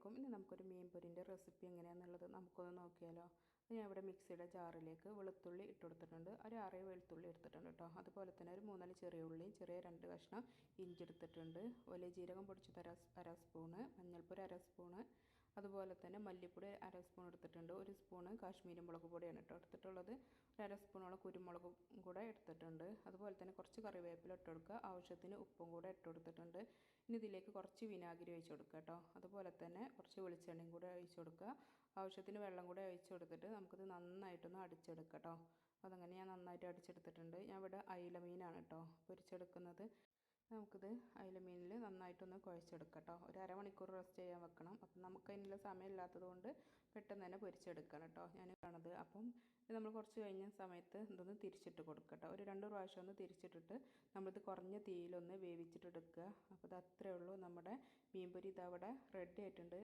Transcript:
അലൈക്കും. ഇനി നമുക്കൊരു മീൻ പൊരിൻ്റെ റെസിപ്പി എങ്ങനെയാണെന്നുള്ളത് നമുക്കൊന്ന് നോക്കിയാലോ. ഞാൻ ഇവിടെ മിക്സിയുടെ ജാറിലേക്ക് വെളുത്തുള്ളി ഇട്ട് കൊടുത്തിട്ടുണ്ട്. ഒരു 6 വെളുത്തുള്ളി എടുത്തിട്ടുണ്ട് കേട്ടോ. അതുപോലെ തന്നെ ഒരു 3 ചെറിയ ഉള്ളി, ചെറിയ 2 കഷ്ണം ഇഞ്ചി എടുത്തിട്ടുണ്ട്. വലിയ ജീരകം പൊടിച്ചത് അര സ്പൂണ്, മഞ്ഞൾപ്പൊടി അര സ്പൂണ്, അതുപോലെ തന്നെ മല്ലിപ്പൊടി അര സ്പൂൺ എടുത്തിട്ടുണ്ട്. 1 സ്പൂണ് കാശ്മീരി മുളക് പൊടിയാണ് കേട്ടോ എടുത്തിട്ടുള്ളത്. ഒരു അര സ്പൂണോളം കുരുമുളകും കൂടെ എടുത്തിട്ടുണ്ട്. അതുപോലെ തന്നെ കുറച്ച് കറിവേപ്പില ഇട്ട് കൊടുക്കുക. ആവശ്യത്തിന് ഉപ്പും കൂടെ ഇട്ട് കൊടുത്തിട്ടുണ്ട്. ഇനി ഇതിലേക്ക് കുറച്ച് വിനാഗിരി ഒഴിച്ച് കൊടുക്കുക കേട്ടോ. അതുപോലെ തന്നെ കുറച്ച് വെളിച്ചെണ്ണയും കൂടെ ഒഴിച്ച് കൊടുക്കുക. ആവശ്യത്തിന് വെള്ളം കൂടെ ഒഴിച്ച് കൊടുത്തിട്ട് നമുക്കിത് നന്നായിട്ടൊന്ന് അടിച്ചെടുക്കാം കേട്ടോ. അതങ്ങനെ ഞാൻ നന്നായിട്ട് അടിച്ചെടുത്തിട്ടുണ്ട്. ഞാൻ ഇവിടെ അയില മീനാണ് കേട്ടോ പൊരിച്ചെടുക്കുന്നത്. നമുക്കിത് അയില മീനിൽ നന്നായിട്ടൊന്ന് കുഴച്ചെടുക്കാം കേട്ടോ. ഒരു അരമണിക്കൂർ റെസ്റ്റ് ചെയ്യാൻ വെക്കണം. അപ്പം നമുക്ക് അതിനുള്ള സമയമില്ലാത്തത് കൊണ്ട് പെട്ടെന്ന് തന്നെ പൊരിച്ചെടുക്കണം കേട്ടോ ഞാൻ കാണുന്നത്. അപ്പം നമ്മൾ കുറച്ച് കഴിഞ്ഞ സമയത്ത് ഇതൊന്ന് തിരിച്ചിട്ട് കൊടുക്കുക കേട്ടോ. ഒരു 2 പ്രാവശ്യം ഒന്ന് തിരിച്ചിട്ടിട്ട് നമ്മളിത് കുറഞ്ഞ തീയിലൊന്ന് വേവിച്ചിട്ടെടുക്കുക. അപ്പോൾ ഇത് അത്രയേ ഉള്ളൂ. നമ്മുടെ മീൻ പൊരി ഇതവിടെ റെഡി ആയിട്ടുണ്ട്.